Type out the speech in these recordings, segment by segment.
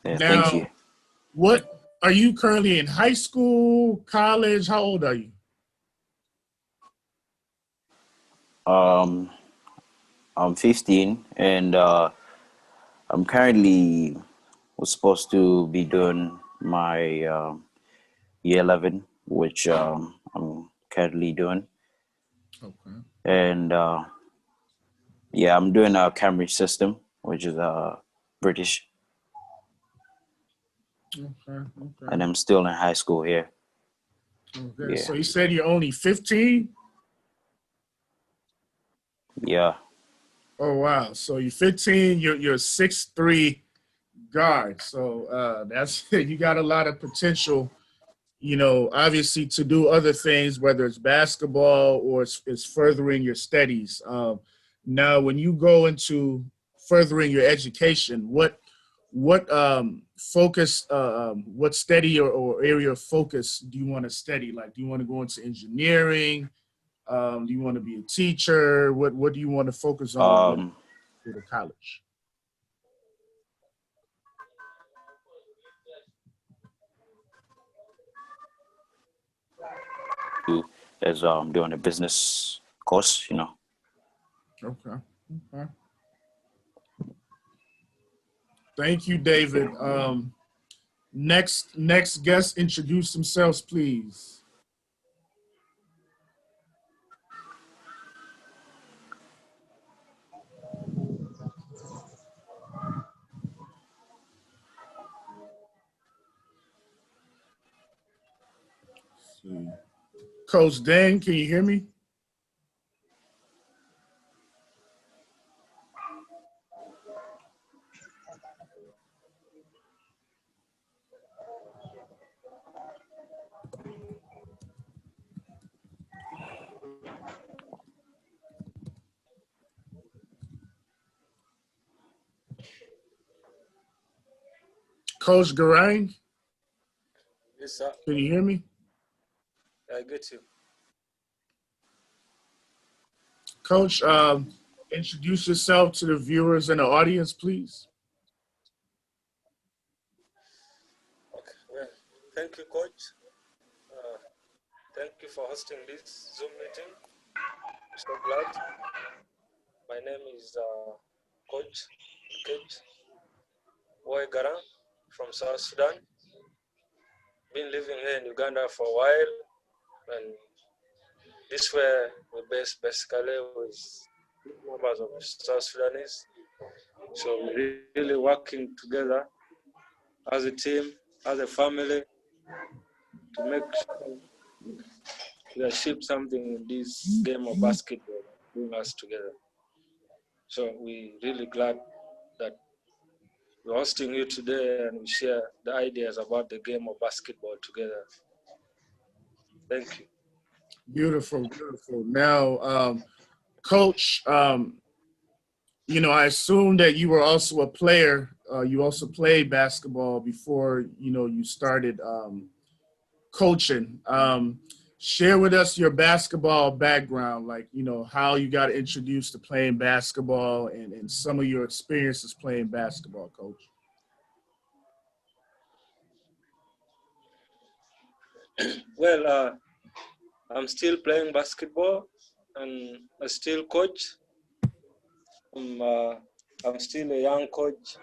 Yeah, thank you. Now, what are you currently in high school, college? How old are you? Um, I'm 15, and I'm currently was supposed to be doing my year 11, which I'm currently doing, Okay. and yeah, I'm doing a Cambridge system, which is British, Okay. Okay. and I'm still in high school here. Okay. Yeah, So you said you're only 15? yeah. Oh wow. So you're 15, you're 6'3" guard. So that's you got a lot of potential, obviously to do other things, whether it's basketball or it's furthering your studies. Now, when you go into furthering your education, what focus, what study or area of focus do you want to study? Like, do you want to go into engineering? Do you want to be a teacher? What do you want to focus on when Um, you go to college? is doing a business course, you know. Okay. Okay. Thank you, David. Next guest, introduce themselves, please. See. Coach Dan, can you hear me? Coach Garang, Yes, sir. can you hear me? I get you. Coach, introduce yourself to the viewers and the audience, please. Okay. Well, thank you, Coach. Uh, Thank you for hosting this Zoom meeting. So glad. My name is Coach Kate Waigara from South Sudan. Been living here in Uganda for a while, and this where we base basically with members of South Sudanese. So we're really working together as a team, as a family, to make sure we achieve something in this game of basketball, bring us together. So we're really glad that we're hosting you today and we share the ideas about the game of basketball together. Thank you. Beautiful, beautiful. Now, Coach, I assume that you were also a player. You also played basketball before, you started coaching. Share with us your basketball background, like, how you got introduced to playing basketball and some of your experiences playing basketball, Coach. Well, I'm still playing basketball and I still coach. I'm, uh, I'm still a young coach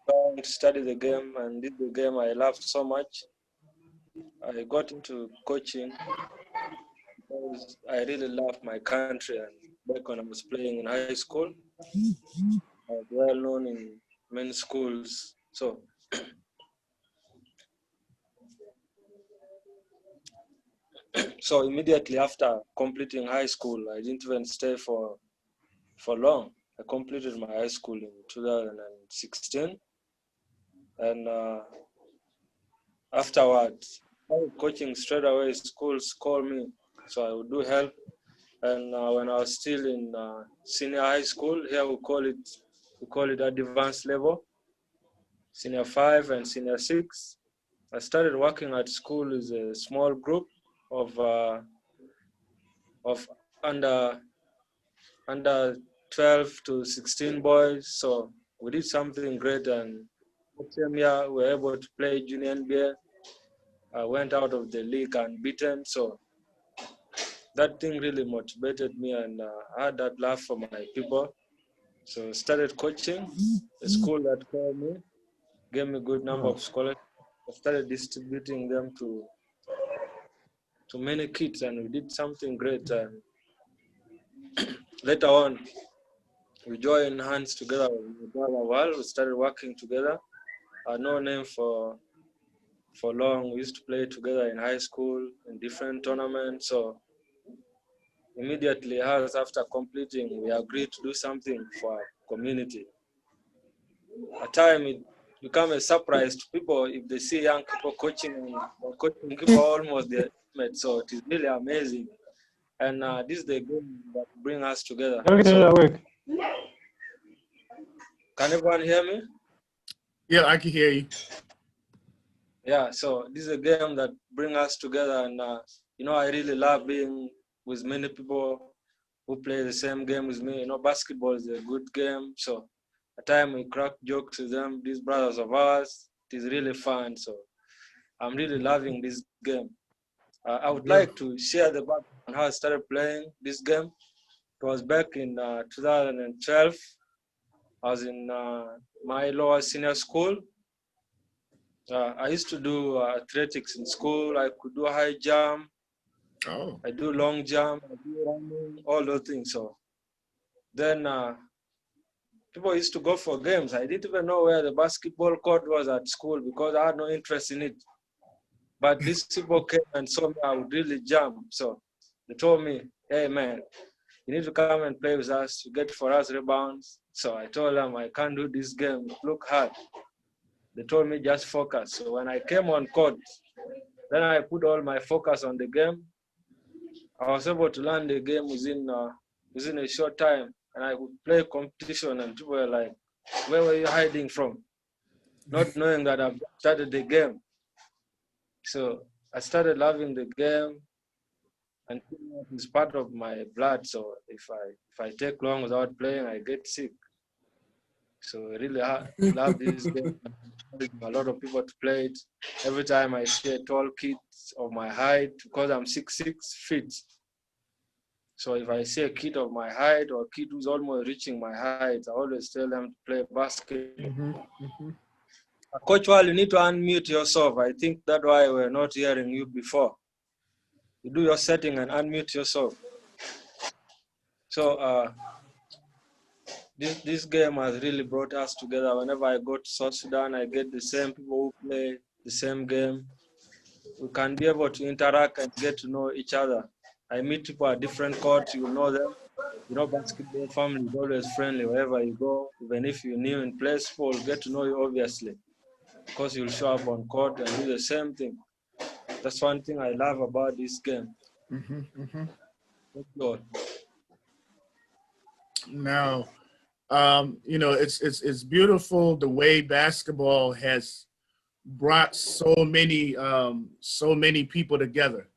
trying to study the game, and this is the game I love so much. I got into coaching because I really love my country, and back when I was playing in high school, I was well known in many schools. So immediately after completing high school, I didn't even stay for long. I completed my high school in 2016, and afterwards, coaching straight away. Schools call me, so I would do help. And when I was still in senior high school, here we call it advanced level, senior 5 and senior 6. I started working at school with a small group of of under under 12 to 16 boys. So we did something great, and same year, we were able to play junior NBA. I went out of the league unbeaten. So that thing really motivated me, and I had that love for my people. So started coaching. The school that called me gave me a good number of scholarships. I started distributing them to many kids, and we did something great. And later on, we joined hands together with my brother Wal. We started working together. No name for long. We used to play together in high school in different tournaments. So immediately after completing, we agreed to do something for our community. At time it became a surprise to people if they see young people coaching, and coaching people almost their mates. So it is really amazing. And this is the game that bring us together. So, can everyone hear me? Yeah, I can hear you. Yeah, so this is a game that bring us together, and I really love being with many people who play the same game with me. Basketball is a good game, so at time we crack jokes with them, these brothers of ours. It is really fun, so I'm really loving this game. I would like to share the background on how I started playing this game. It was back in 2012. I was in my lower senior school. I used to do athletics in school. I could do high jump. I do long jump. I do running, all those things. So then people used to go for games. I didn't even know where the basketball court was at school because I had no interest in it. But these people came and saw me. I would really jump. So they told me, "Hey man, you need to come and play with us. You get for us rebounds." So I told them I can't do this game. It look hard. They told me just focus. So when I came on court, then I put all my focus on the game. I was able to learn the game within a short time, and I could play competition. And people were like, "Where were you hiding from?" Not knowing that I've started the game. So I started loving the game, and it's part of my blood. So if I take long without playing, I get sick. So I really love this game. A lot of people to play it. Every time I see a tall kid of my height, because I'm 6'6". So if I see a kid of my height or a kid who's almost reaching my height, I always tell them to play basketball. Coach Wal, you need to unmute yourself. I think that's why we're not hearing you before. You do your setting and unmute yourself. So this game has really brought us together. Whenever I go to South Sudan, I get the same people who play the same game. We can be able to interact and get to know each other. I meet people at different courts, you know them. Basketball family is always friendly wherever you go. Even if you're new in place, people will get to know you obviously, because you'll show up on court and do the same thing. That's one thing I love about this game. Now, it's beautiful the way basketball has brought so many people together.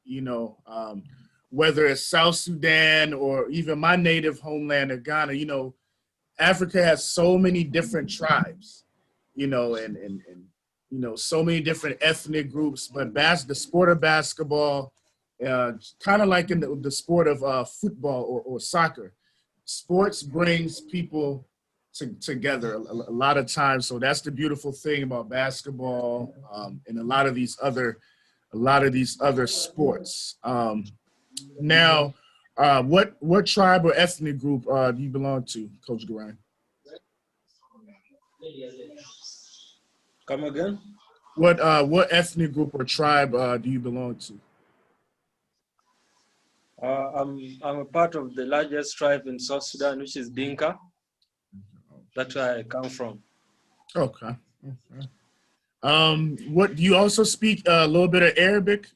Whether it's South Sudan or even my native homeland of Ghana. Africa has so many different tribes, and so many different ethnic groups. But the sport of basketball, kind of like in the sport of football or soccer, sports brings people together a lot of times. So that's the beautiful thing about basketball, and a lot of these other sports. Now, what tribe or ethnic group do you belong to, Coach Duran? Come again? What ethnic group or tribe do you belong to? I'm a part of the largest tribe in South Sudan, which is Dinka. That's where I come from. Okay. What do you also speak a little bit of Arabic?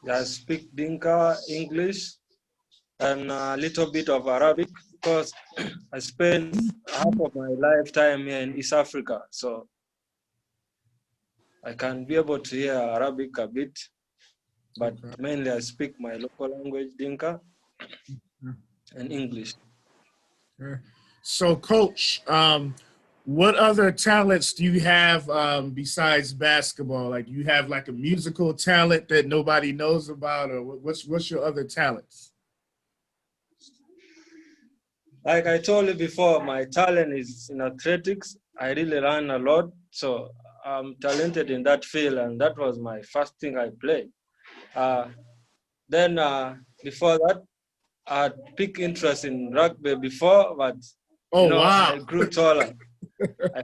Yeah, I speak Dinka, English, and a little bit of Arabic, because I spent half of my lifetime here in East Africa. So I can be able to hear Arabic a bit, but mainly I speak my local language, Dinka, and English. So, Coach, What other talents do you have besides basketball? Like, you have like a musical talent that nobody knows about, or what's your other talents? Like I told you before, my talent is in athletics. I really run a lot, so I'm talented in that field, and that was my first thing I played. Uh, then before that, I had big interest in rugby before, but Oh, wow. I grew taller. I,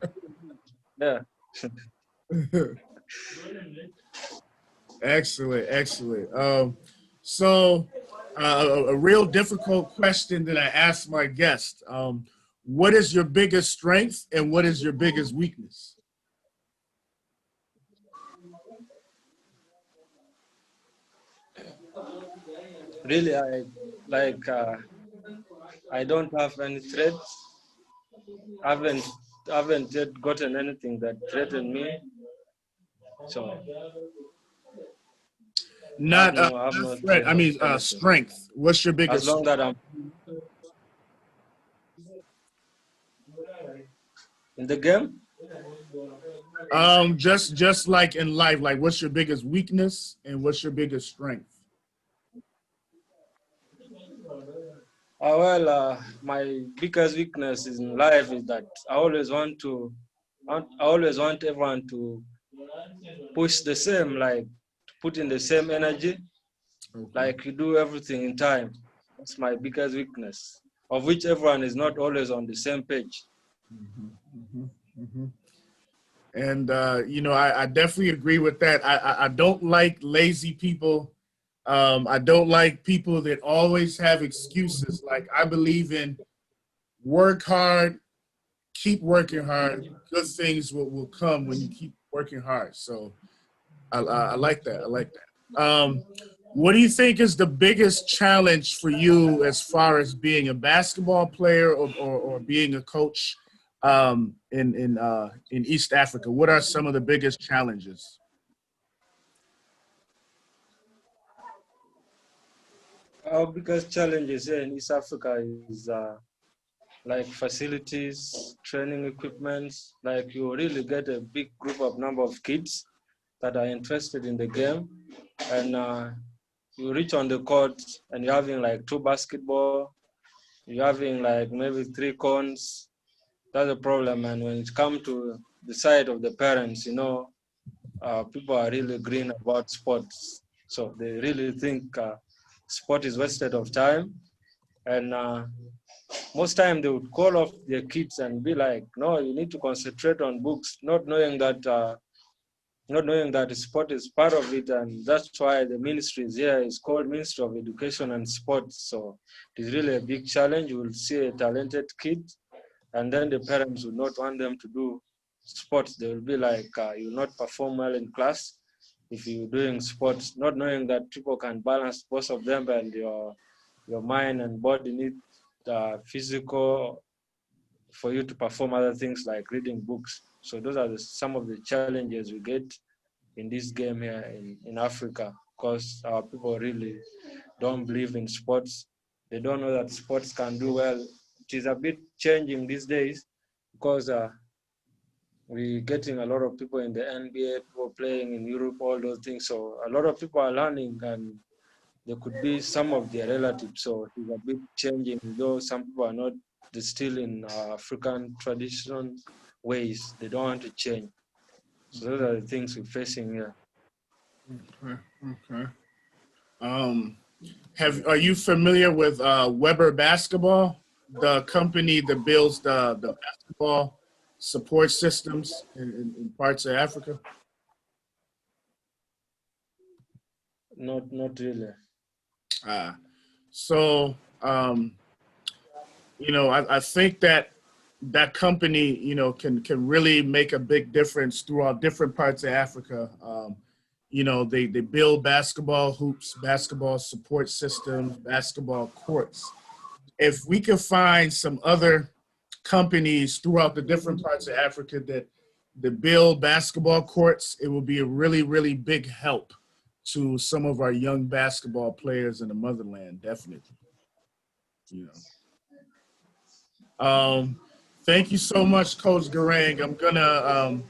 yeah. Excellent, excellent. So a real difficult question that I ask my guest. What is your biggest strength and what is your biggest weakness? Really, I don't have any threats. I haven't yet gotten anything that threatened me. So Not I have no threat. threat I of mean, anything. strength. What's your As biggest long strength? that I'm in the game, Just like in life, like what's your biggest weakness and what's your biggest strength? my biggest weakness in life is that I always want everyone to push the same, like to put in the same energy, Okay. like you do everything in time. That's my biggest weakness, of which everyone is not always on the same page. And I definitely agree with that. I don't like lazy people. I don't like people that always have excuses. Like, I believe in work hard, keep working hard. Good things will come when you keep working hard. So I like that. I like that. What do you think is the biggest challenge for you as far as being a basketball player or being a coach in East Africa? What are some of the biggest challenges? Our biggest challenges here in East Africa is like facilities, training equipment. Like you really get a big group of number of kids that are interested in the game, and you reach on the court and you're having like two basketball, you're having like maybe three cones. That's a problem. And when it comes to the side of the parents, people are really green about sports. So they really think sport is wasted of time. And most time they would call off their kids and be like, no, you need to concentrate on books, not knowing that sport is part of it. And that's why the ministry is here. It's called Ministry of Education and Sports. So it is really a big challenge. You will see a talented kid, and then the parents will not want them to do sports. They will be like, you will not perform well in class if you're doing sports, not knowing that people can balance both of them, and your mind and body need physical for you to perform other things like reading books. So those are some of the challenges we get in this game here in Africa, because our people really don't believe in sports. They don't know that sports can do well. It is a bit changing these days because we're getting a lot of people in the NBA, people playing in Europe, all those things. So a lot of people are learning, and there could be some of their relatives. So it's a bit changing, though some people are not, they're still in African traditional ways. They don't want to change. So those are the things we're facing here. Okay. Okay. Um, are you familiar with Weber Basketball, the company that builds the basketball support systems in parts of Africa? Not really. So I think that company, can really make a big difference throughout different parts of Africa. They build basketball hoops, basketball support systems, basketball courts. If we could find some other companies throughout the different parts of Africa that build basketball courts, it will be a really, really big help to some of our young basketball players in the motherland, definitely. You know. Thank you so much, Coach Garang. I'm gonna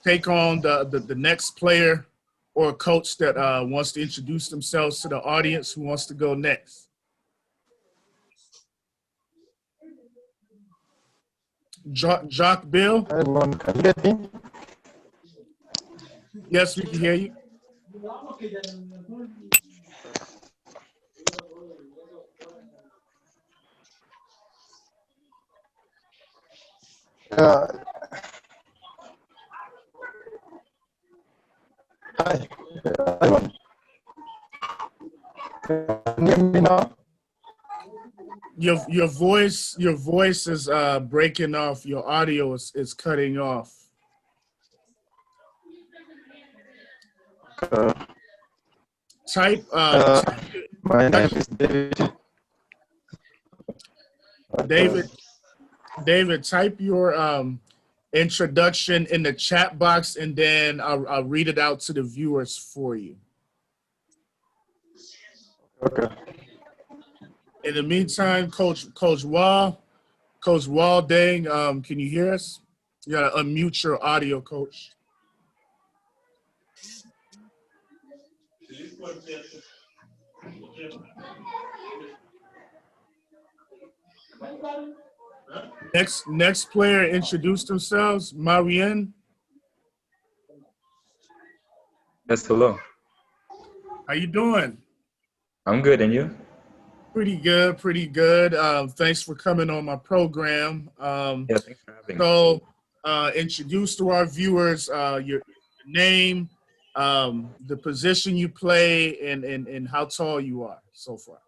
take on the next player or coach that wants to introduce themselves to the audience. Who wants to go next? Jock Bill? Everyone, can you get me? Yes, we can hear you. Hi, everyone. Can you hear me now? Your voice is breaking off. Your audio is cutting off. Type My name is David. David, type your introduction in the chat box, and then I'll read it out to the viewers for you. Okay. In the meantime, Coach Walding, can you hear us? You gotta unmute your audio, Coach. Next player introduce themselves. Marianne. Yes, hello. How you doing? I'm good, and you? Pretty good, pretty good. Thanks for coming on my program. Yeah, thanks for having me. So, introduce to our viewers your name, the position you play, and how tall you are so far.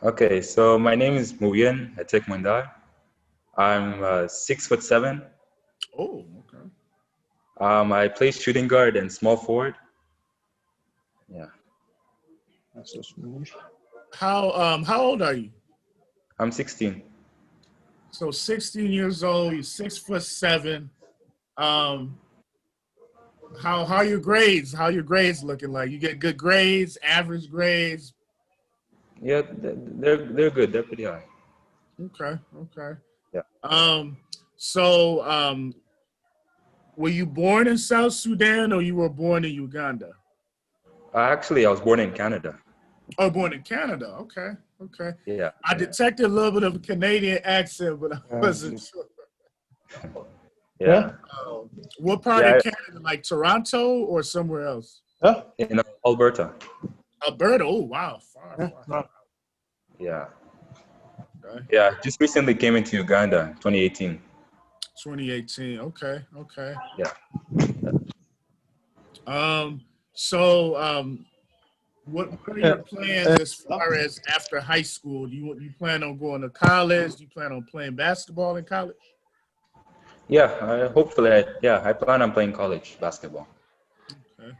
Okay, so my name is Muyen Etekmandar. I'm 6'7". Oh, okay. I play shooting guard and small forward. Yeah. That's so smooth. How old are you? I'm 16. So 16 years old. You're 6'7". How are your grades? How your grades looking like? You get good grades, average grades? Yeah, they're good. They're pretty high. Okay, okay. Yeah. So were you born in South Sudan or you were born in Uganda? Actually, I was born in Canada. Oh, born in Canada. Okay, okay. Yeah. I detected a little bit of a Canadian accent, but I wasn't sure. Yeah. What part of Canada? Like Toronto or somewhere else? In Alberta. Alberta. Oh, wow. Far. Yeah. Okay. Yeah, just recently came into Uganda, 2018. 2018. Okay, okay. Yeah. What are your plans as far as after high school? Do you plan on going to college? Do you plan on playing basketball in college? Yeah, hopefully, I plan on playing college basketball. Okay.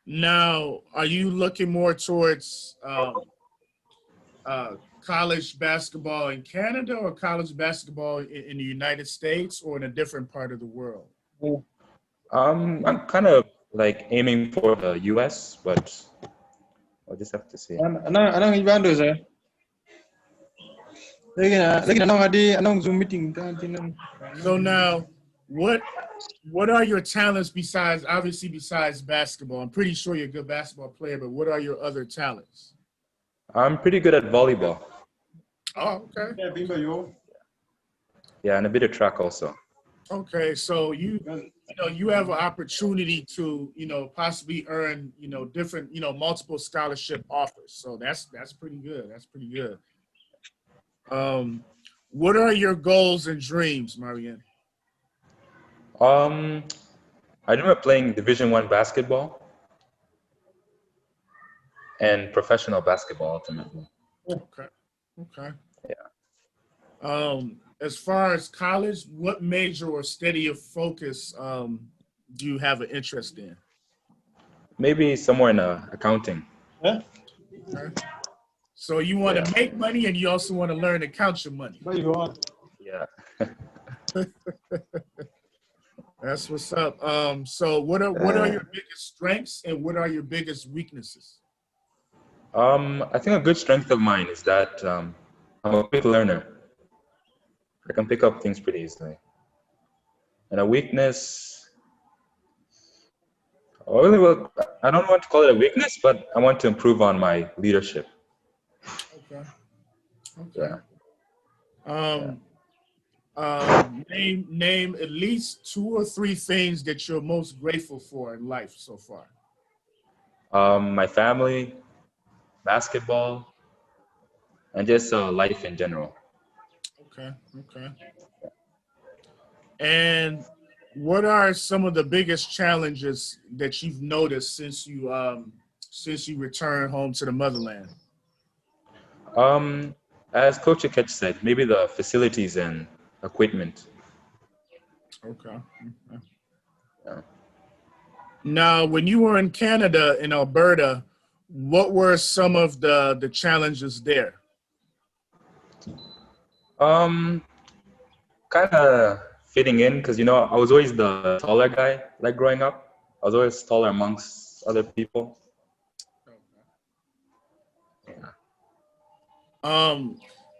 Now, are you looking more towards college basketball in Canada or college basketball in the United States or in a different part of the world? I'm kind of like aiming for the US, but I'll just have to see. So now, what are your talents besides basketball? I'm pretty sure you're a good basketball player, but what are your other talents? I'm pretty good at volleyball. Oh, okay. Yeah, and a bit of track also. Okay, so you have an opportunity to possibly earn different multiple scholarship offers. So that's pretty good. That's pretty good. What are your goals and dreams, Marianne? I remember playing Division I basketball and professional basketball ultimately. Okay. Okay. Yeah. As far as college, what major or steady of focus do you have an interest in? Maybe somewhere in accounting. Okay. So you want to make money and you also want to learn to count your money. Yeah. That's what's up. So what are your biggest strengths and what are your biggest weaknesses? I think a good strength of mine is that I'm a quick learner. I can pick up things pretty easily. And a weakness, well, I don't want to call it a weakness, but I want to improve on my leadership. Okay. Yeah. Name at least 2 or 3 things that you're most grateful for in life so far. My family, basketball, and just life in general. Okay. And what are some of the biggest challenges that you've noticed since you returned home to the motherland? As Coach Akech said, maybe the facilities and equipment. Okay. Yeah. Now, when you were in Canada, in Alberta, what were some of the challenges there? Kind of fitting in because I was always the taller guy. Like growing up, I was always taller amongst other people.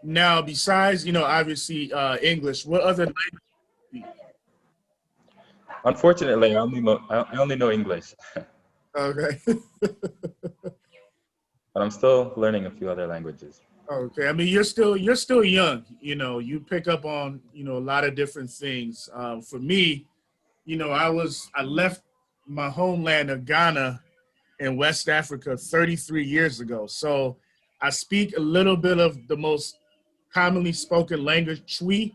Now, besides obviously English, what other language do you speak? Unfortunately, I only know English, Okay. but I'm still learning a few other languages. Okay. I mean, you're still young. You pick up on a lot of different things. For me, I left my homeland of Ghana in West Africa 33 years ago. So I speak a little bit of the most commonly spoken language, Twi.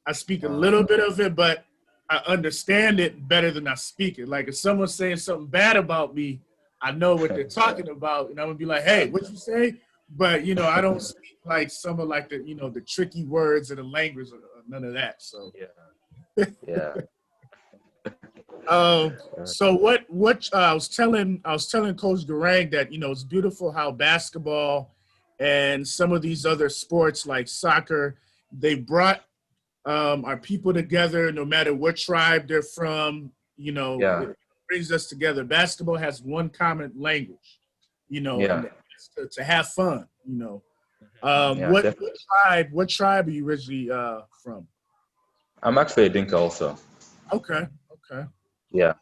I speak a little bit of it, but I understand it better than I speak it. Like if someone's saying something bad about me, I know what they're talking about, and I'm gonna be like, "Hey, what you say?" But I don't speak like some of like the the tricky words of the language or none of that. So Yeah. so what I was telling Coach Garang that it's beautiful how basketball and some of these other sports like soccer, they brought our people together no matter what tribe they're from. Yeah. It brings us together. Basketball has one common language, Yeah. and it's to have fun. Yeah, definitely. What tribe are you originally from? I'm actually a Dinka also. Okay. Yeah.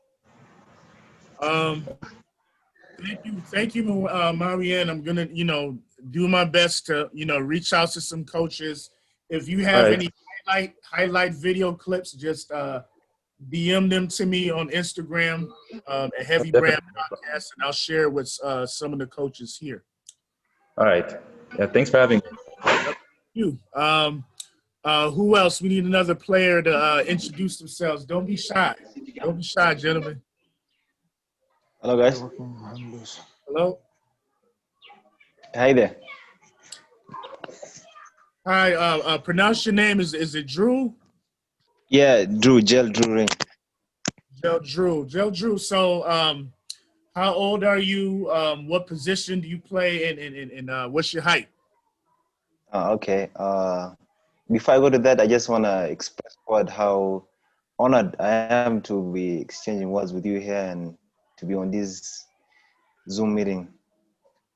Thank you, Marianne. I'm gonna, do my best to, reach out to some coaches. If you have All right. any highlight video clips, just DM them to me on Instagram at Heavy Brand Podcast, and I'll share with some of the coaches here. All right. Yeah. Thanks for having me. You. Who else? We need another player to introduce themselves. Don't be shy. Don't be shy, gentlemen. Hello, guys. Hello. Hi there. Hi. Pronounce your name. Is it Drew? Yeah, Drew Ring. Gel Drew. So, how old are you? What position do you play? And what's your height? Okay. Before I go to that, I just want to express how honored I am to be exchanging words with you here and to be on this Zoom meeting.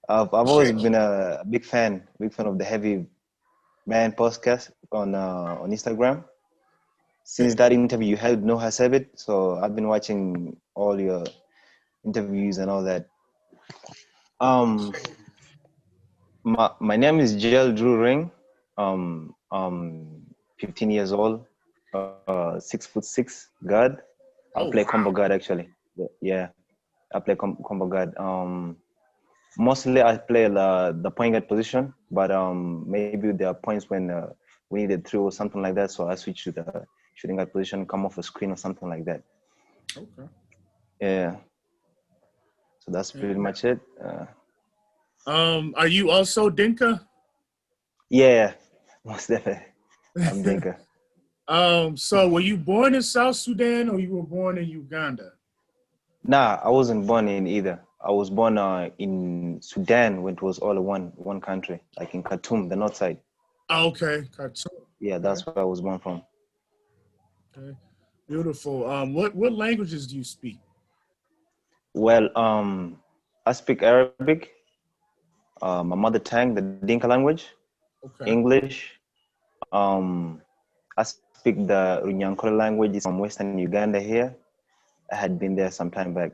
I've always been a big fan of the Heavy Man podcast on Instagram. Since that interview you held No Hasebit, so I've been watching all your interviews and all that. My name is Gel Drew Ring. 15 years old, 6'6" guard. I play combo guard actually. Yeah, I play combo guard. Mostly I play the point guard position, but maybe there are points when we need a throw or something like that, so I switch to the shooting guard position, come off a screen or something like that. Okay. Yeah. So that's pretty much it. Are you also Dinka? Yeah, most definitely. I'm Dinka. So were you born in South Sudan or you were born in Uganda? Nah, I wasn't born in either. I was born in Sudan when it was all one country, like in Khartoum, the north side. Okay, Khartoum. Yeah, that's where I was born from. Okay, beautiful. What languages do you speak? Well, I speak Arabic, my mother tongue, the Dinka language, Okay. English, I speak the Runyankole language. It's from Western Uganda here. I had been there some time back.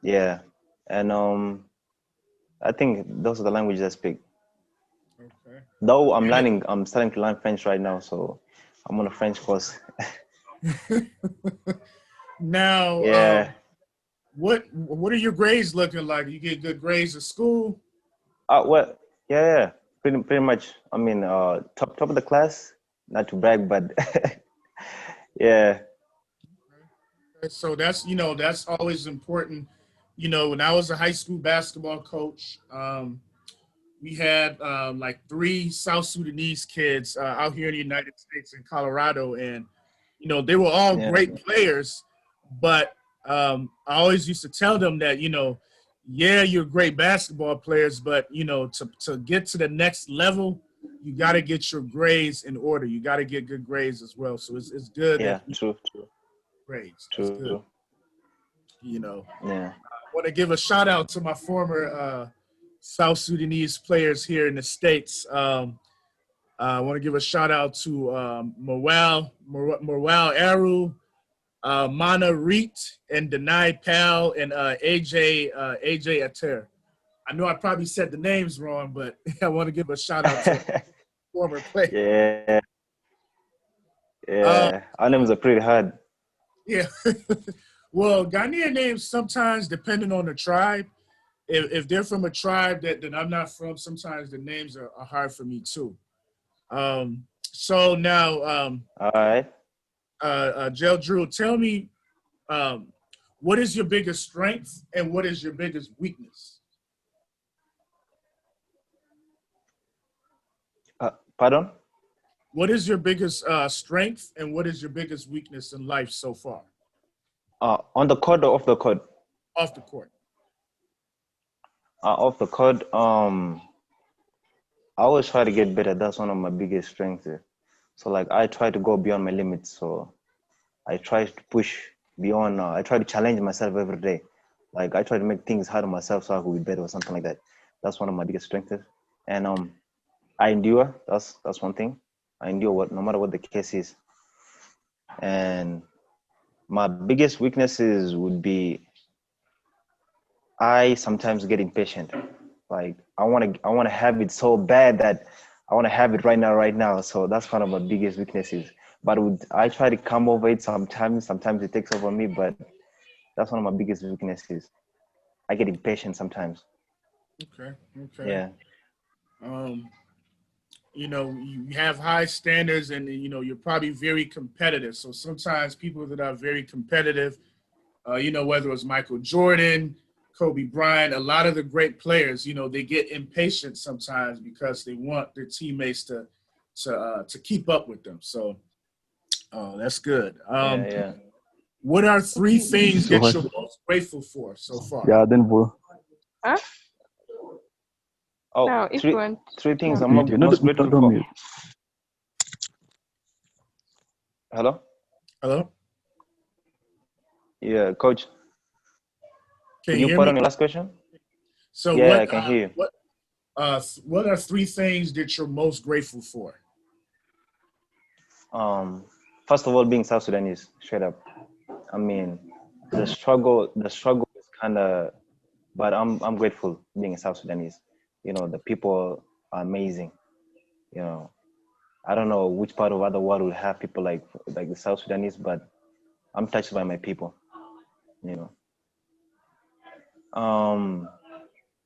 Yeah, and I think those are the languages I speak. Okay. Though I'm starting to learn French right now, so I'm on a French course. Now, Yeah. what are your grades looking like? You get good grades at school? Well, yeah, pretty much. I mean, top of the class. Not to brag, but yeah, So that's always important. When I was a high school basketball coach, we had like 3 South Sudanese kids out here in the United States in Colorado, and they were all yeah, great players. But I always used to tell them that yeah, you're great basketball players, but to get to the next level, you got to get your grades in order. You got to get good grades as well. So it's good that yeah. True, grades. That's good. true. Yeah, I want to give a shout out to my former South Sudanese players here in the States. I want to give a shout out to Morwal Aru, Mana Reet, and Denai Pal, and AJ Ater. I know I probably said the names wrong, but I want to give a shout out to former players. yeah, yeah. Our names are pretty hard. Yeah. Well, Ghanaian names sometimes, depending on the tribe, if they're from a tribe that I'm not from, sometimes the names are hard for me too. So now, All right. Jel Drew, tell me, what is your biggest strength and what is your biggest weakness? Pardon? What is your biggest strength and what is your biggest weakness in life so far? On the court or off the court? Off the court. Off the court. I always try to get better. That's one of my biggest strengths. So like I try to go beyond my limits. So I try to push beyond. I try to challenge myself every day. Like I try to make things hard on myself so I could be better or something like that. That's one of my biggest strengths. And I endure. That's one thing. I endure no matter what the case is. And my biggest weaknesses would be I sometimes get impatient. Like I want to have it so bad that I want to have it right now. So that's one of my biggest weaknesses. But I try to come over it sometimes. Sometimes it takes over me, but that's one of my biggest weaknesses. I get impatient sometimes. Okay. Yeah. You have high standards and you're probably very competitive. So sometimes people that are very competitive, whether it's Michael Jordan, Kobe Bryant, a lot of the great players, they get impatient sometimes because they want their teammates to keep up with them. So that's good. Yeah. What are 3 things that you're most grateful for so far? Yeah, then we'll. Huh? Oh, No, if you want. three things No. I'm most grateful for. Hello? Hello? Yeah, coach. Can you hear put me? on your last question? So Yeah, I can hear you. What are 3 things that you're most grateful for? First of all, being South Sudanese, straight up. I mean, the struggle is kind of, but I'm grateful being a South Sudanese. The people are amazing. I don't know which part of other world will have people like the South Sudanese, but I'm touched by my people.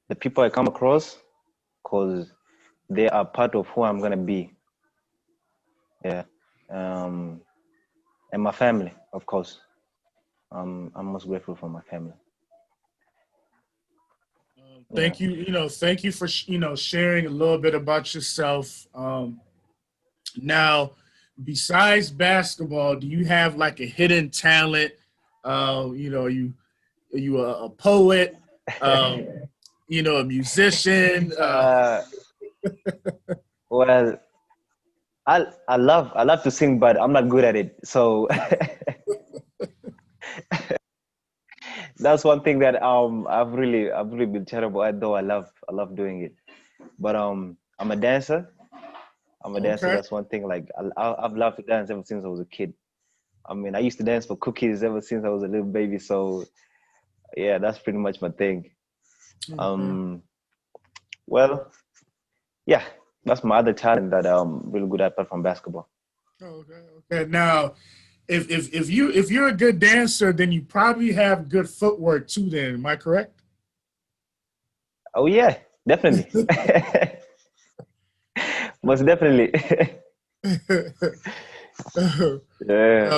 The people I come across, cause they are part of who I'm gonna be. Yeah. And my family, of course. I'm most grateful for my family. Thank you. Thank you for sharing a little bit about yourself. Now, besides basketball, do you have like a hidden talent? You a poet? A musician? Well, I love to sing, but I'm not good at it. So that's one thing that I've really been terrible at. Though I love doing it, but I'm a dancer. I'm a dancer. Okay. That's one thing. Like I've loved to dance ever since I was a kid. I mean, I used to dance for cookies ever since I was a little baby. So yeah, that's pretty much my thing. Okay. Um, well, yeah, that's my other talent that I'm really good at apart from basketball. Okay. Okay. Now, if you're a good dancer, then you probably have good footwork too. Then, am I correct? Oh yeah, definitely, most definitely. Yeah.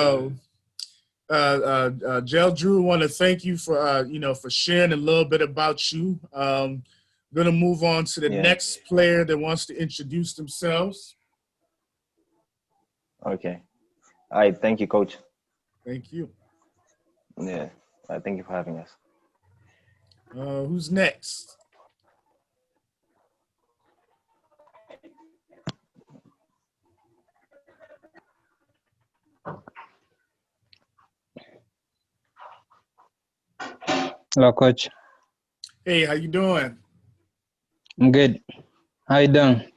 um, Jel Drew, want to thank you for for sharing a little bit about you. Gonna move on to the Yeah. next player that wants to introduce themselves. Okay. All right. Thank you, coach. Thank you. Yeah. Thank you for having us. Who's next? Hello, coach. Hey, how you doing? I'm good. How you doing?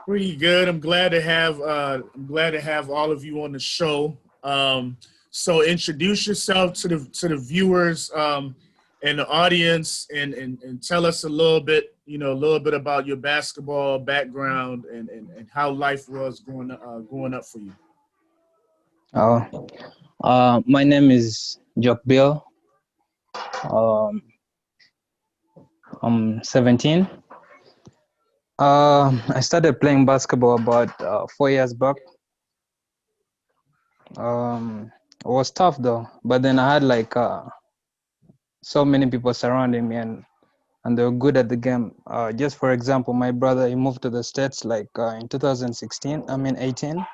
Pretty good. I'm glad to have all of you on the show. So introduce yourself to the viewers and the audience, and tell us a little bit, a little bit about your basketball background and how life was growing up for you. Oh, my name is Jock Bill. Um, I'm 17. I started playing basketball about 4 years back. It was tough though, but then I had like so many people surrounding me, and they were good at the game. Just for example, my brother, he moved to the States like in 2016. I mean 18.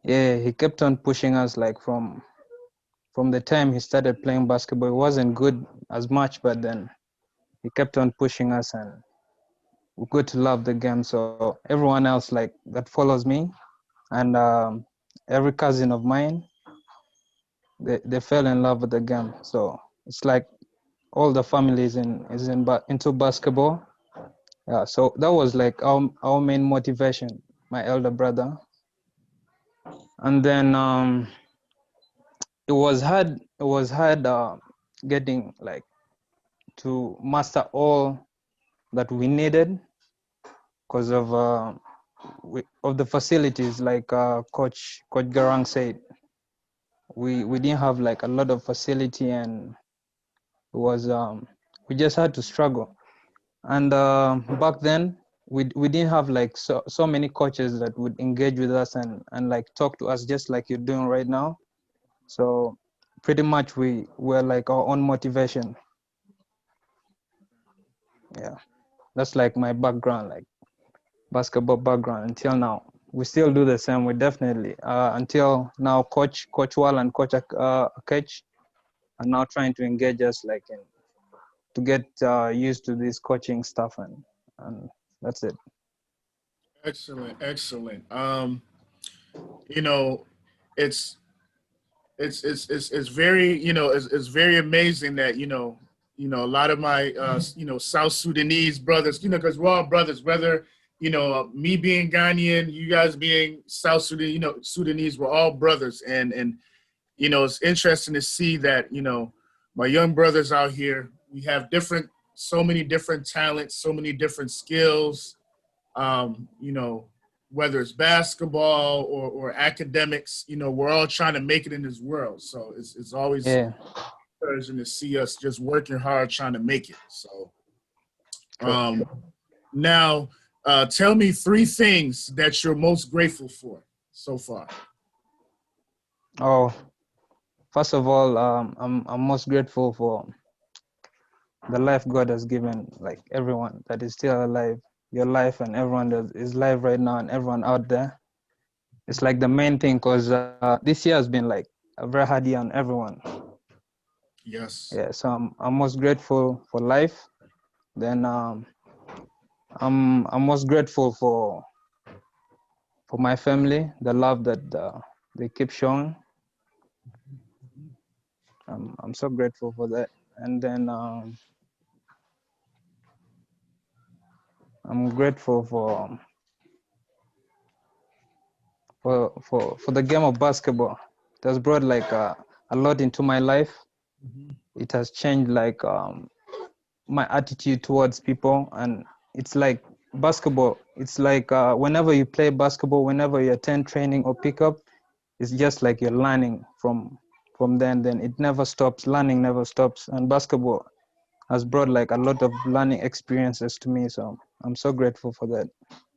Yeah, he kept on pushing us like from the time he started playing basketball. He wasn't good as much, but then he kept on pushing us, and we got to love the game. So everyone else like that follows me, and every cousin of mine, they fell in love with the game. So it's like all the family into basketball. Yeah, so that was like our main motivation, my elder brother. And then it was hard getting like to master all that we needed because of the facilities. Like Coach Garang said, we didn't have like a lot of facility, and it was we just had to struggle. And back then we didn't have like so many coaches that would engage with us and like talk to us just like you're doing right now. So pretty much we were like our own motivation. Yeah, that's like my background, like basketball background until now. We still do the same. We definitely until now, Coach Wall and Coach Akech are now trying to engage us like to get used to this coaching stuff, and that's it. Excellent, excellent. You know, it's it's very it's very amazing that a lot of my South Sudanese brothers, because we're all brothers, whether me being Ghanaian, you guys being South Sudan, Sudanese, we're all brothers. And it's interesting to see that my young brothers out here, we have so many different talents, so many different skills, um, you know, whether it's basketball or academics, we're all trying to make it in this world. So it's always Yeah, encouraging to see us just working hard trying to make it. So true. now tell me three things that you're most grateful for so far. Oh, first of all, I'm most grateful for the life God has given, like everyone that is still alive, your life, and everyone that is live right now, and everyone out there. It's like the main thing, because this year has been like a very hard year on everyone. Yes. Yeah, so I'm most grateful for life. Then I'm most grateful for my family, the love that they keep showing. I'm so grateful for that. And then I'm grateful for the game of basketball. It has brought like a lot into my life. It has changed like my attitude towards people, and it's like basketball. It's like whenever you play basketball, whenever you attend training or pickup, it's just like you're learning from then. It never stops. Learning never stops, and basketball has brought like a lot of learning experiences to me. So I'm so grateful for that.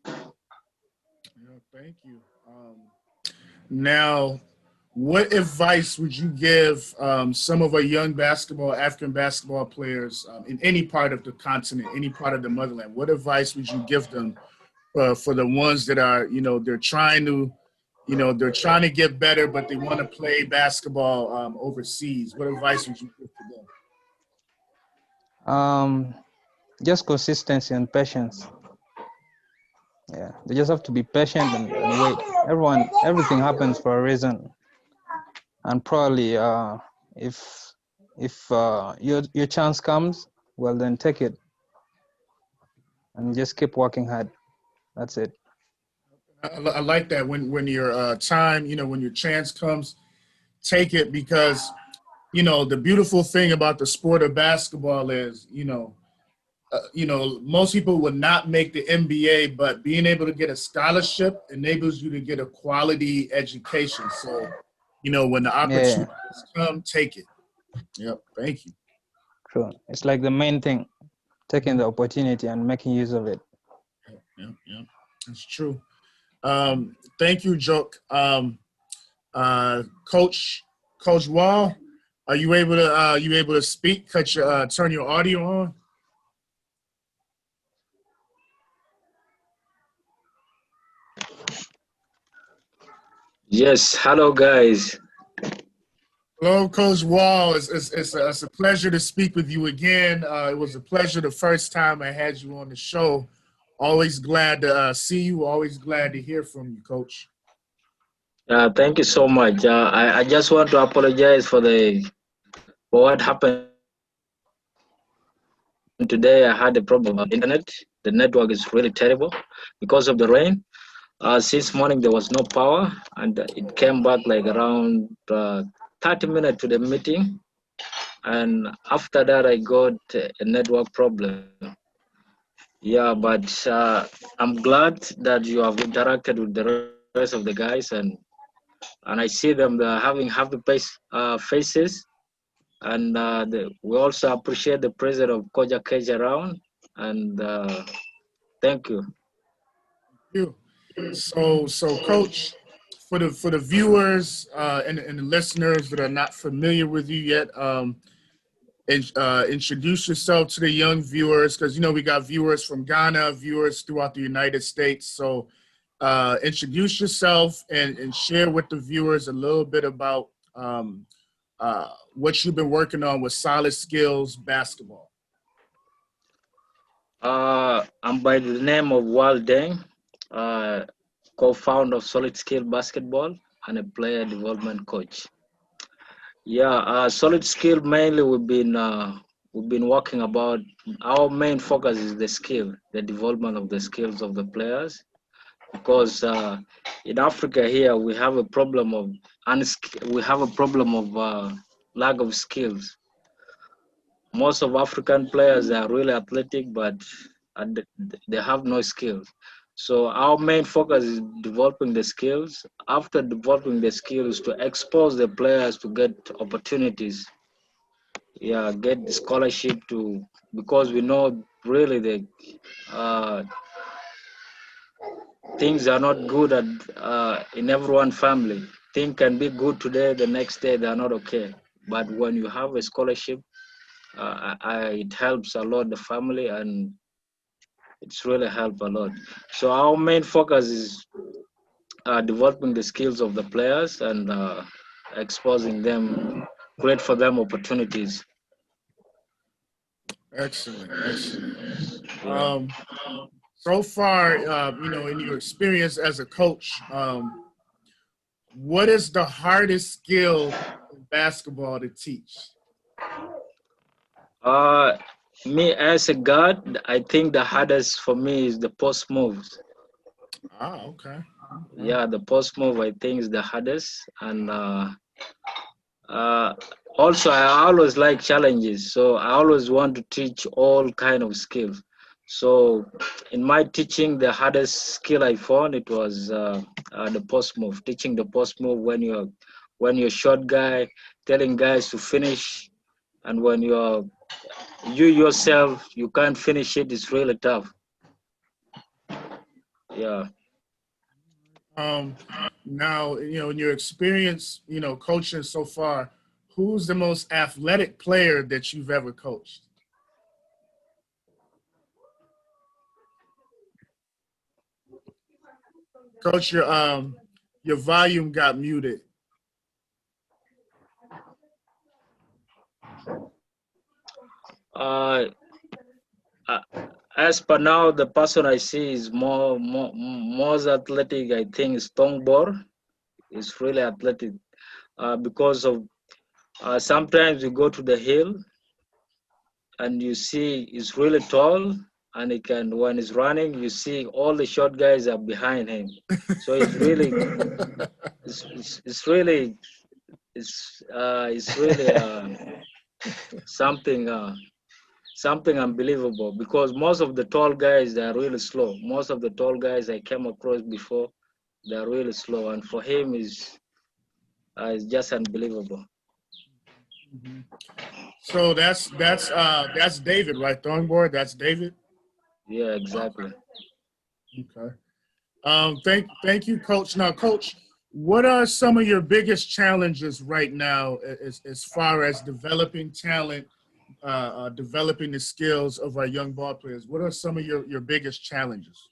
Yeah, thank you. Now, what advice would you give some of our young African basketball players in any part of the continent, any part of the motherland? What advice would you give them for the ones that are, they're trying to get better, but they want to play basketball overseas? What advice would you give to them? Just consistency and patience. Yeah, they just have to be patient and wait. Everything happens for a reason, and probably if your chance comes, well then take it and just keep working hard. That's it. I like that when your time, when your chance comes, take it, because the beautiful thing about the sport of basketball is most people would not make the NBA, but being able to get a scholarship enables you to get a quality education. So when the opportunities come, take it. Yep, thank you. True. It's like the main thing, taking the opportunity and making use of it. Yep. That's true. Thank you, Joke. Coach Wall, are you able to speak? Turn your audio on? Yes, hello guys. Hello, Coach Wall. It's a pleasure to speak with you again. It was a pleasure the first time I had you on the show. Always glad to see you. Always glad to hear from you, Coach. Thank you so much. I just want to apologize for what happened today. I had a problem with internet. The network is really terrible because of the rain. Since morning there was no power, and it came back like around 30 minutes to the meeting, and after that I got a network problem. Yeah, but I'm glad that you have interacted with the rest of the guys, and I see them they're having happy faces, and we also appreciate the presence of Koja Cage around, and thank you. Thank you. So, Coach, for the viewers and the listeners that are not familiar with you yet, introduce yourself to the young viewers, because we got viewers from Ghana, viewers throughout the United States. So introduce yourself and share with the viewers a little bit about what you've been working on with Solid Skills Basketball. I'm by the name of Wal Deng, co-founder of Solid Skill Basketball and a player development coach. Yeah, Solid Skill mainly we've been working about. Our main focus is the development of the skills of the players, because in Africa here we have a problem of lack of skills. Most of African players are really athletic, but they have no skills. So our main focus is developing the skills. After developing the skills, to expose the players to get opportunities. Yeah, get the scholarship because we know really things are not good in everyone family. Things can be good today, the next day they are not okay. But when you have a scholarship, it helps a lot the family, and it's really helped a lot. So our main focus is developing the skills of the players and exposing them, create for them opportunities. Excellent. Yeah. So far, in your experience as a coach, what is the hardest skill in basketball to teach? Me as a guard, I think the hardest for me is the post moves. Ah, okay. Yeah, the post move I think is the hardest, and uh, also I always like challenges, so I always want to teach all kind of skills. So in my teaching, the hardest skill I found it was the post move. Teaching the post move when you're short guy, telling guys to finish, and when you yourself you can't finish it, it's really tough. Yeah. Um, Now, in your experience, coaching so far, who's the most athletic player that you've ever coached? Coach, your volume got muted. Uh, uh, as per now, the person I see is more athletic. I think is Tongbor. Is really athletic because of sometimes you go to the hill and you see he's really tall, and he can when he's running you see all the short guys are behind him. So it's really it's really something something unbelievable, because most of the tall guys they are really slow. Most of the tall guys I came across before, they are really slow, and for him is just unbelievable. Mhm. So that's David, right? Thornboard, that's David. Yeah, exactly. Okay. Thank you, Coach. Now, Coach, what are some of your biggest challenges right now as far as developing talent, developing the skills of our young ball players? What are some of your biggest challenges?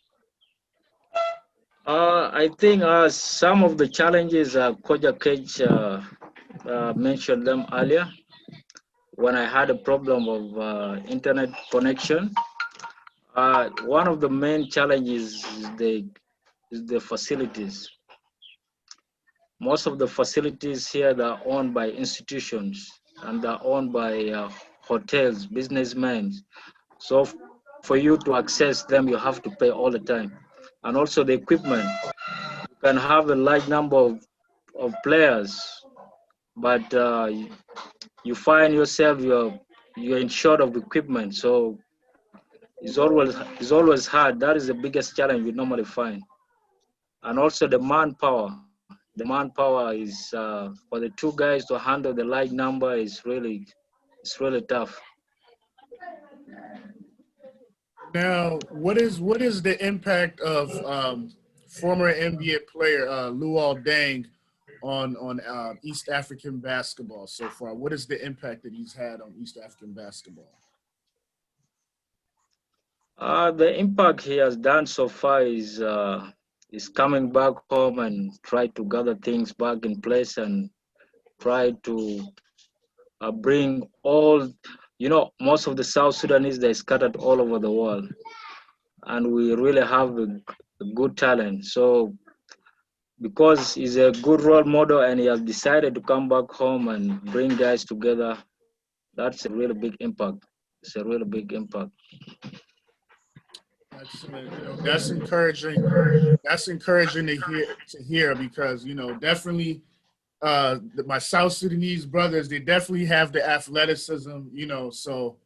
I think some of the challenges Koja Cage mentioned them earlier. When I had a problem of internet connection, one of the main challenges is the facilities. Most of the facilities here that are owned by institutions and they're owned by hotels, businessmen. So for you to access them, you have to pay all the time. And also the equipment. You can have a large number of players, but you find yourself you're in short of equipment. So it's always hard. That is the biggest challenge we normally find. And also the manpower. The manpower is for the two guys to handle the large number is really it's really tough. Now, what is the impact of former NBA player Luol Deng on East African basketball so far? What is the impact that he's had on East African basketball? The impact he has done so far is coming back home and try to gather things back in place and try to bring all, most of the South Sudanese they scattered all over the world, and we really have a good talent. So because he's a good role model and he has decided to come back home and bring guys together, that's a really big impact. It's a really big impact. Excellent. That's encouraging. That's encouraging to hear because definitely my South Sudanese brothers, they definitely have the athleticism. So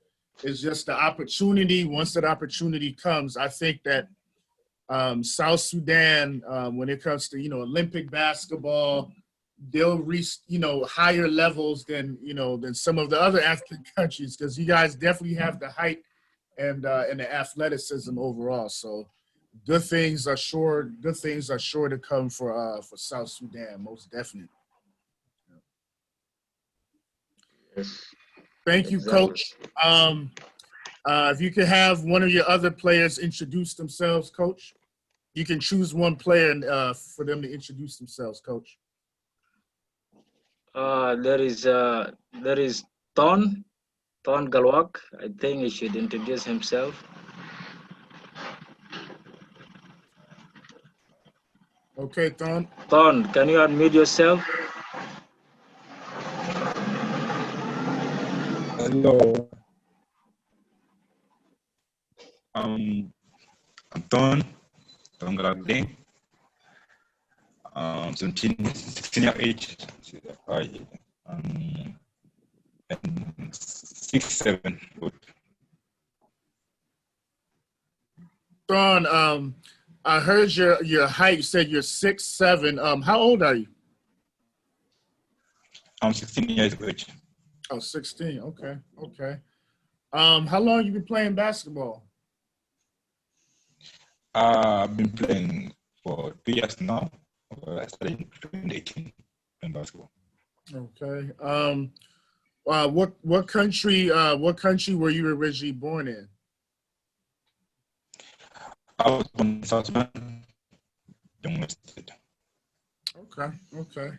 it's just the opportunity. Once that opportunity comes, I think that South Sudan, when it comes to Olympic basketball, they'll reach higher levels than some of the other African countries because you guys definitely have the height and the athleticism overall. So good things are sure to come for South Sudan, most definitely. Yes, Thank you, exactly. Coach. If you could have one of your other players introduce themselves, Coach. You can choose one player for them to introduce themselves, Coach. There is Ton Galwak. I think he should introduce himself. Okay, Thon. Ton, can you unmute yourself? Hello, um, I'm Ton Galagdeng. 17, 16 year age, and 6, 7. Thon, I heard your height. You said you're 6'7". How old are you? I'm 16 years of age. Oh, 16. Okay, okay. How long you been playing basketball? I've been playing for 2 years now. I started in 2018 playing basketball. Okay. What country were you originally born in? I was born in South Sudan, State. Okay, okay.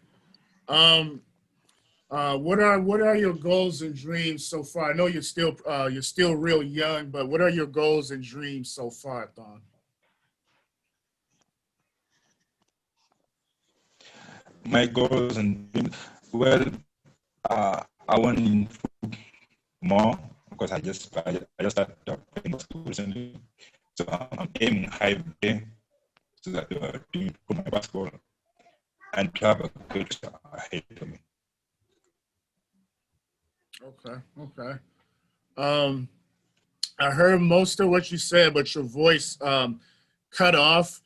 What are your goals and dreams so far? I know you're still real young, but what are your goals and dreams so far, Thon? My goals and dreams, well, I want to improve more because I just started playing basketball recently. So I'm aiming high there so that to improve my basketball and to have a good ahead of me. Okay, okay. I heard most of what you said, but your voice cut off.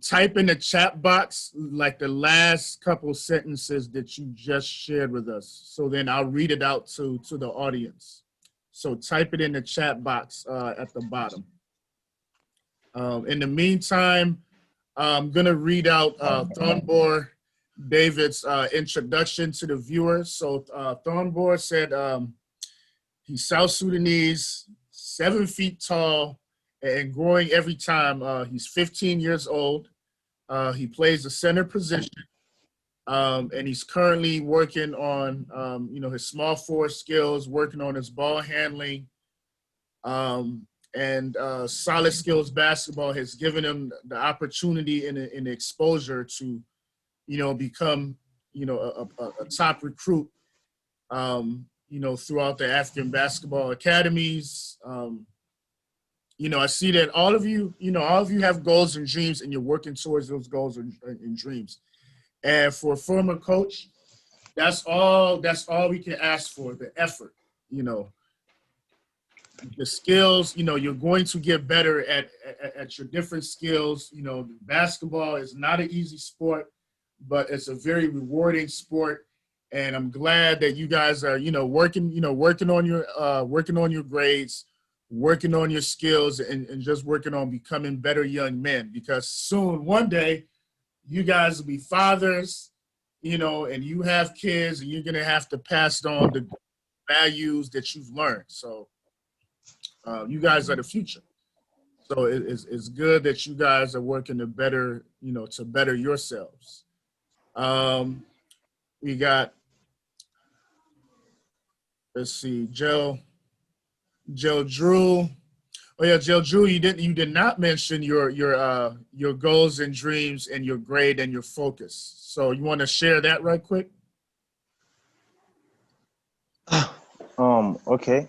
Type in the chat box like the last couple sentences that you just shared with us. So then I'll read it out to the audience. So type it in the chat box at the bottom. In the meantime, I'm gonna read out Thornbor David's introduction to the viewers. So Thornbor said he's South Sudanese, 7 feet tall, and growing every time. He's 15 years old. He plays the center position, and he's currently working on, his small forward skills, working on his ball handling, and solid skills basketball has given him the opportunity and the exposure to, become, a top recruit, throughout the African basketball academies. I see that all of you have goals and dreams, and you're working towards those goals and dreams. And for a former coach, that's all we can ask for, the effort, the skills, you're going to get better at your different skills. Basketball is not an easy sport, but it's a very rewarding sport. And I'm glad that you guys are, working on your grades, working on your skills, and just working on becoming better young men, because soon, one day, you guys will be fathers, and you have kids, and you're going to have to pass on the values that you've learned. So you guys are the future. So it's good that you guys are working to better, to better yourselves. We got, let's see, Joe Drew. Oh yeah, Joe Drew, you did not mention your goals and dreams and your grade and your focus. So you want to share that right quick? Okay.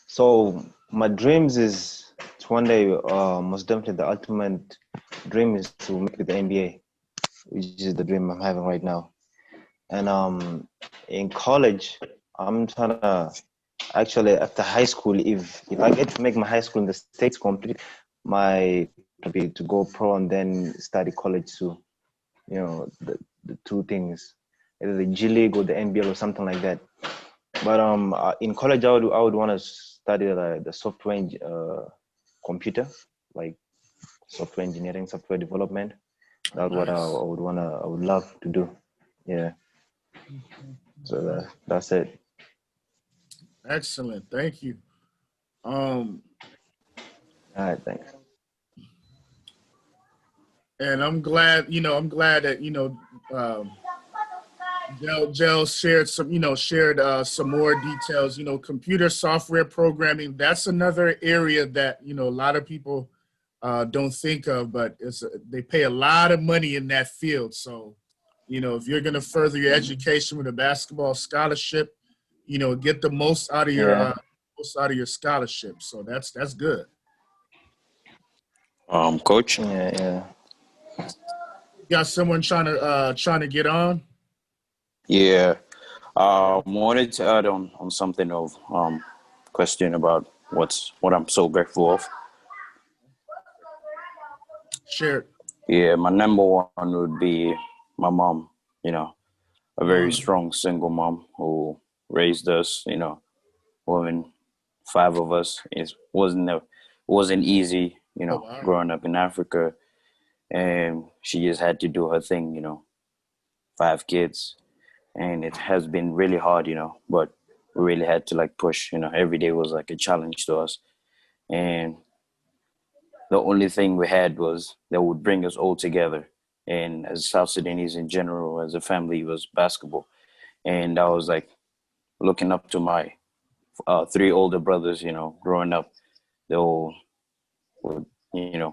So my dreams is one day, most definitely the ultimate dream is to make it the NBA, which is the dream I'm having right now. And in college, I'm trying to actually after high school, if I get to make my high school in the States complete, my to go pro and then study college too. The two things, either the G League or the NBL or something like that. But in college, I would want to study the software computer, like software engineering, software development. That's what I would love to do. Yeah. So that's it. Excellent, thank you. All right, thanks. And I'm glad that Jel shared some more details. Computer software programming, that's another area that a lot of people don't think of, but they pay a lot of money in that field. So if you're going to further your education with a basketball scholarship, get the most out of your scholarship. So that's good. Coach. Yeah. got someone trying to get on? Yeah. Wanted to add on something of question about what I'm so grateful of. Sure. Yeah, my number one would be my mom. You know, a very Mm. strong single mom who raised us. You know, women, five of us. It wasn't easy. You Oh know, wow. growing up in Africa, and she just had to do her thing. You know, five kids, and it has been really hard. You know, but we really had to like push. You know, every day was like a challenge to us, and the only thing we had was that would bring us all together. And as South Sudanese in general, as a family, was basketball. And I was like looking up to my three older brothers. You know, growing up, they all would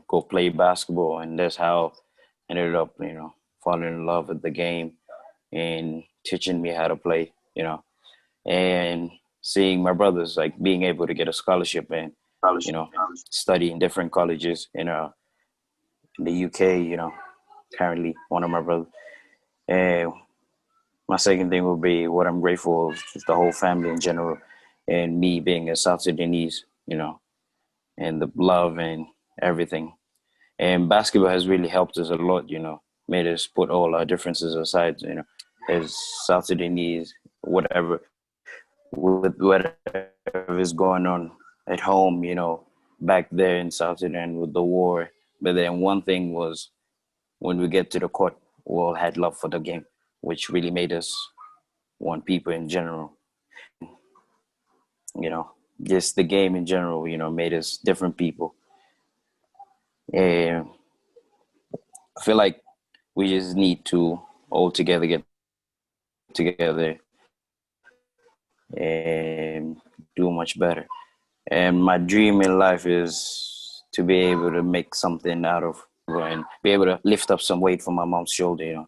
go play basketball, and that's how I ended up falling in love with the game and teaching me how to play. And seeing my brothers like being able to get a scholarship and you know study in different colleges in the UK. Currently one of my brothers. And my second thing would be what I'm grateful of, just the whole family in general, and me being a South Sudanese. And the love and everything. And basketball has really helped us a lot. Made us put all our differences aside. As South Sudanese, whatever with whatever is going on at home. Back there in South Sudan with the war. But then one thing was, when we get to the court, we all had love for the game, which really made us want people in general. Just the game in general, made us different people. And I feel like we just need to all together get together and do much better. And my dream in life is to be able to make something out of and be able to lift up some weight from my mom's shoulder,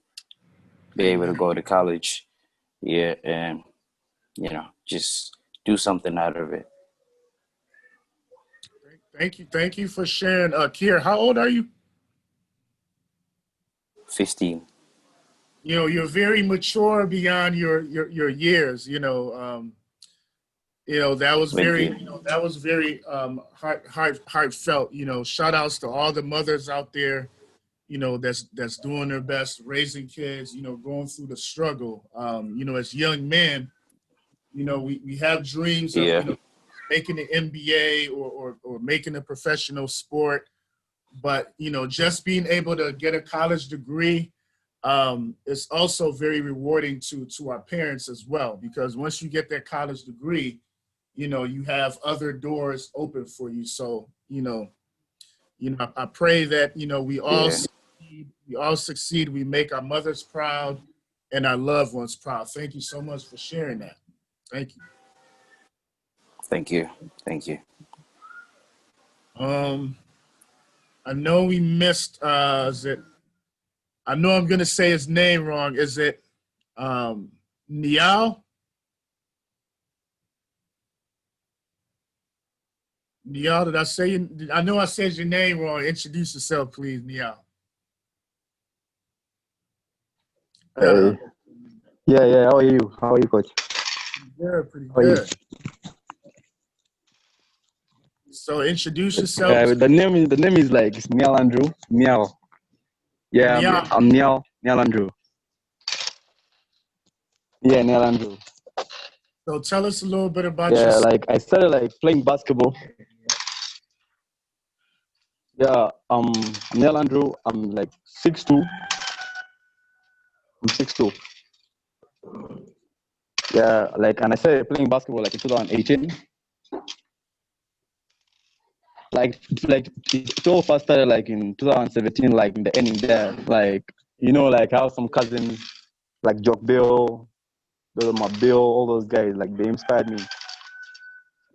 be able to go to college, yeah, and just do something out of it. Thank you for sharing. Kier, how old are you? 15. You're very mature beyond your years. That was Thank very, you. heartfelt. Shout outs to all the mothers out there, that's doing their best, raising kids, going through the struggle. As young men, we have dreams of, Yeah. making the NBA or making a professional sport. But, just being able to get a college degree is also very rewarding to our parents as well, because once you get that college degree, you have other doors open for you. So, I pray that, Yeah. we all succeed. We make our mothers proud and our loved ones proud. Thank you so much for sharing that. Thank you. Thank you. Thank you. I know we missed, I know I'm going to say his name wrong. Is it Niall? Niall, did I say I know I said your name wrong. Introduce yourself, please, Niall. Hey. Yeah. How are you? How are you, coach? Pretty How are you? good. So introduce yourself. The name is like it's Neil Andrew. Neil. Yeah, Niall. I'm Neil Andrew. Yeah, Neil Andrew. So tell us a little bit about Yeah, yourself. like I started like playing basketball. Yeah, Neil Andrew. I'm like 6'2". I'm 6'2". Yeah, like, and I started playing basketball like in 2018. Like it all first started like in 2017, like in the ending there. Like, like how some cousins like Jock Bill, those are my Bill, all those guys, like they inspired me.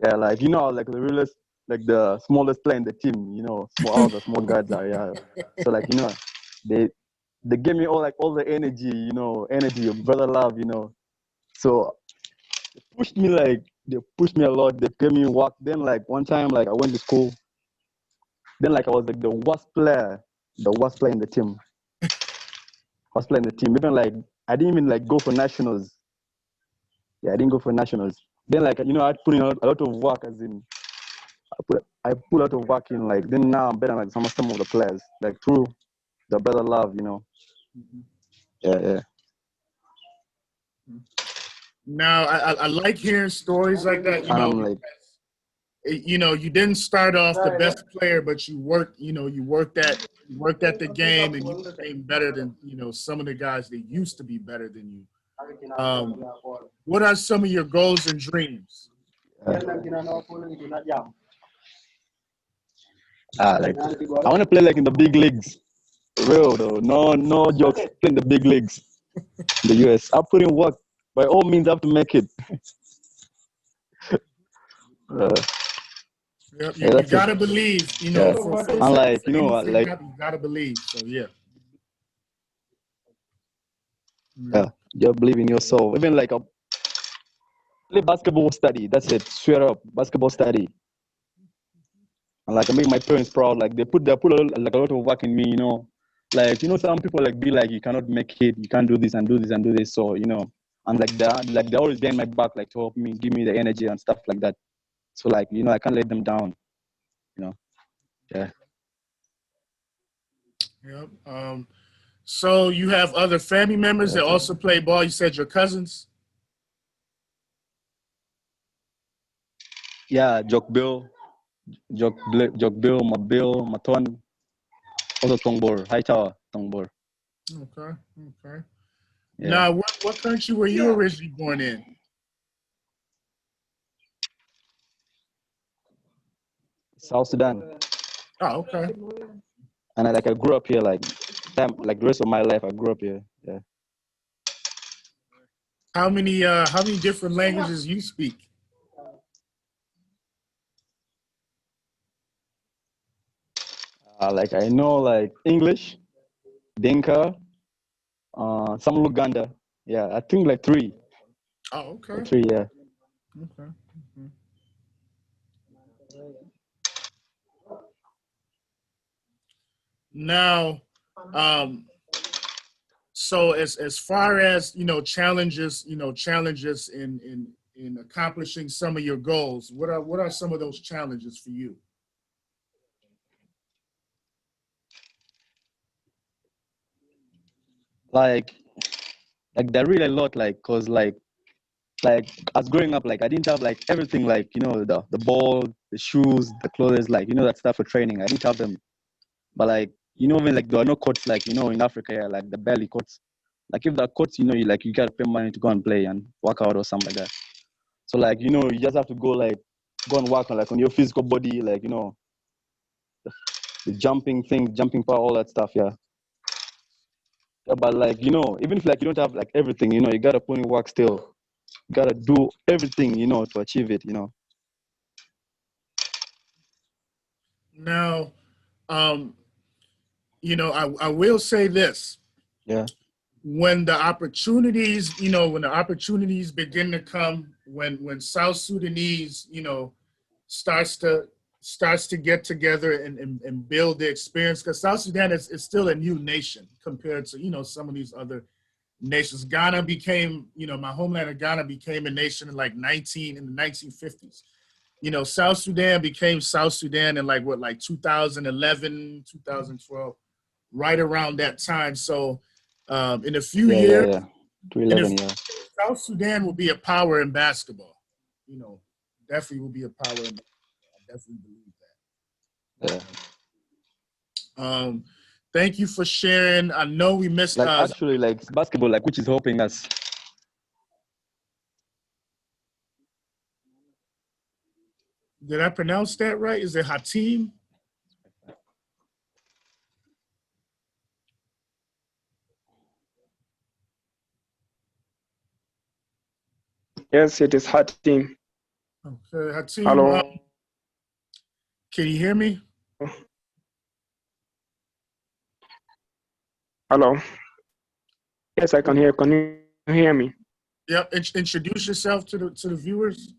Yeah, like like the realest, like the smallest player in the team, all the small guys are, yeah. So like, they gave me all the energy, energy of brother love, So they pushed me a lot, they gave me work. Then like one time like I went to school, then like I was like the worst player in the team. was playing the team. Even like I didn't even like go for nationals. Yeah, I didn't go for nationals. Then like I put in a lot of work, as in I put a lot of work in. Like then now I'm better than like some of the players. Like through the brother love. Yeah. Now, I like hearing stories like that, And I'm like, you didn't start off the best player, but you worked at the game, and you became better than, some of the guys that used to be better than you. What are some of your goals and dreams? like I want to play like in the big leagues. Real though, no jokes. Play in the big leagues, in the US. I put in work. By all means, I have to make it. Yep, Yeah, you that's gotta it. believe, Yeah. And like anything like happen, you gotta believe. So yeah. yeah, just believe in yourself. Even like play basketball, study. That's it. Straight up, basketball study. And like I make my parents proud. Like they put like a lot of work in me. Like some people like be like you cannot make it, you can't do this and do this and do this. So and like they're always behind my back, like to help me, give me the energy and stuff like that. So like I can't let them down. Yeah. Yep. So you have other family members that also play ball. You said your cousins. Yeah, Jock Bill, Mabil, Maton, also Tongbor, High Tower, Tongbor. Okay. Yeah. Now, what country were you originally born in? South Sudan. Oh, okay. And I grew up here, like the rest of my life I grew up here. Yeah. How many different languages you speak? Like I know like English, Dinka, some Uganda. Yeah, I think like 3. Oh, okay. Like 3, yeah. Okay. Now, so as far as challenges, challenges in accomplishing some of your goals, what are some of those challenges for you? Like there really a lot, like cause like as growing up, like I didn't have like everything, like the ball, the shoes, the clothes, like that stuff for training. I didn't have them. But like even like there are no courts, like in Africa, yeah, like the belly courts. Like if there are courts, you gotta pay money to go and play and work out or something like that. So like you just have to go and work on your physical body, like the jumping power, all that stuff, yeah. Yeah, but like even if like you don't have like everything, you gotta put in work still. You gotta do everything, to achieve it, Now, I will say this. Yeah. When the opportunities begin to come, when South Sudanese, starts to get together and build the experience, because South Sudan is still a new nation compared to, some of these other nations. Ghana became, my homeland of Ghana became a nation in in the 1950s. South Sudan became South Sudan in like 2011, 2012, right around that time. So in a few years, Yeah. 2011, yeah. South Sudan will be a power in basketball. Definitely will be a power in basketball. I definitely believe that. Yeah. Thank you for sharing. I know we missed actually like basketball, like which is helping us. Did I pronounce that right? Is it Hatim? Yes, it is Hatim. Okay, Hatim. Hello. Can you hear me? Hello. Yes, I can hear. Can you hear me? Yep. Introduce yourself to the viewers.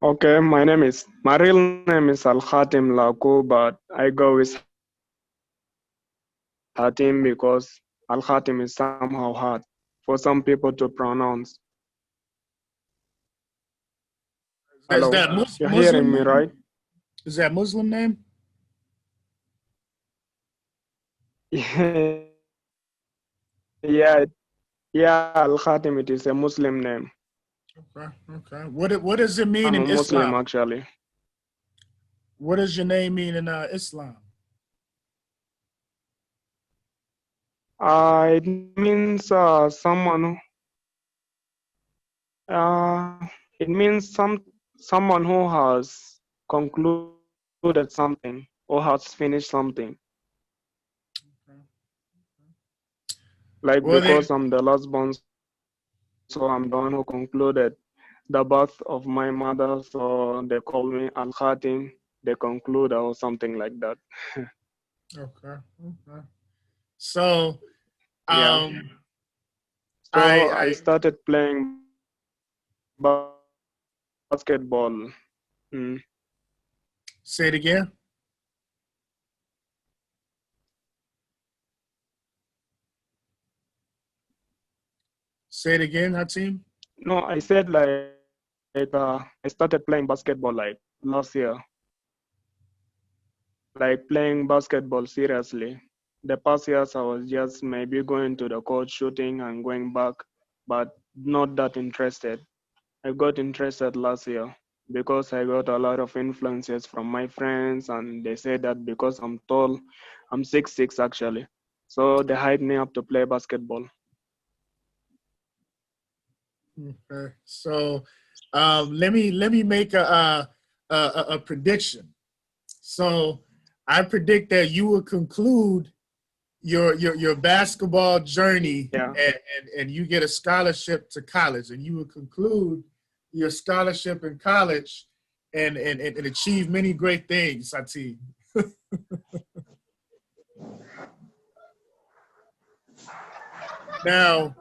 Okay, my real name is Al Khatim Laku, but I go with Hatim because Al Khatim is somehow hard for some people to pronounce. Is Hello, that you're Muslim hearing me, name? right? Is that Muslim name? Yeah, yeah, Al Khatim, it is a Muslim name. Okay, okay. What does it mean I'm a in Muslim Islam? actually. What does your name mean in Islam? It means it means someone who has concluded something or has finished something. Like Well, because then, I'm the last born, so I'm the one who concluded the birth of my mother, so they call me Al Khatim, the concluder or something like that. okay, okay. So, Yeah. um, So I I started playing basketball. Mm. say it again. Say it again, Hatim. No, I said I started playing basketball like last year, like playing basketball seriously. The past years I was just maybe going to the court shooting and going back, but not that interested. I got interested last year because I got a lot of influences from my friends, and they said that because I'm tall, I'm 6'6" actually. So they hyped me up to play basketball. Okay. So, let me make a prediction. So, I predict that you will conclude your basketball journey, Yeah. and you get a scholarship to college, and you will conclude your scholarship in college and achieve many great things, Hatim. Now,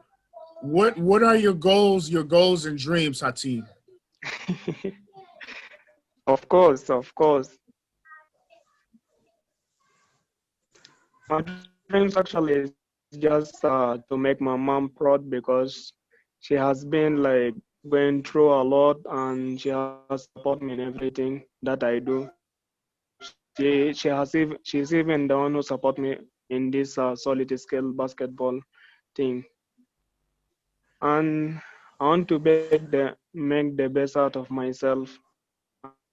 what are your goals and dreams, Hatim? Of course, of course. My dreams actually is just to make my mom proud because she has been like going through a lot and she has supported me in everything that I do. She's even the one who support me in this solid scale basketball thing. And I want to make the best out of myself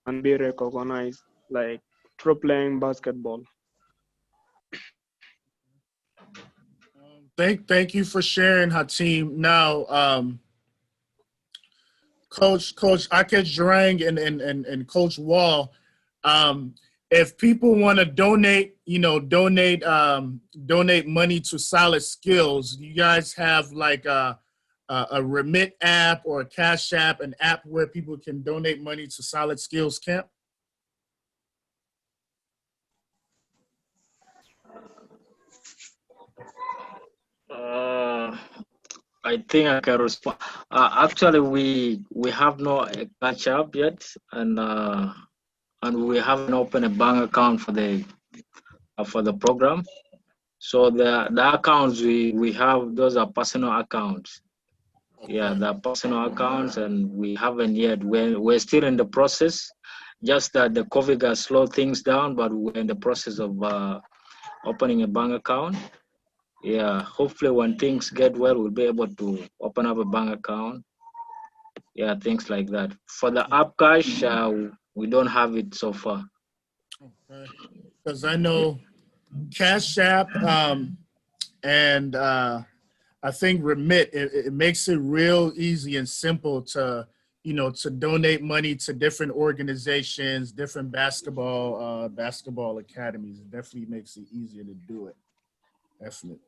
and be recognized like through playing basketball. Thank you for sharing, Hatim. Now, Coach Akej Durang and Coach Wall, um, if people want to donate, donate money to Solid Skills, you guys have like a Remit app or a Cash App, an app where people can donate money to Solid Skills Camp? Uh, I think I can respond. Actually, we have no catch up yet, and we haven't opened a bank account for the program. So the accounts we have, those are personal accounts. Yeah, Okay. the personal accounts, and we haven't yet. We're still in the process. Just that the COVID has slowed things down, but we're in the process of opening a bank account. Yeah, hopefully when things get well, we'll be able to open up a bank account. Yeah, things like that. For the app cash, we don't have it so far. Okay. Because I know Cash App and I think Remit, it makes it real easy and simple to, to donate money to different organizations, different basketball academies. It definitely makes it easier to do it. Definitely.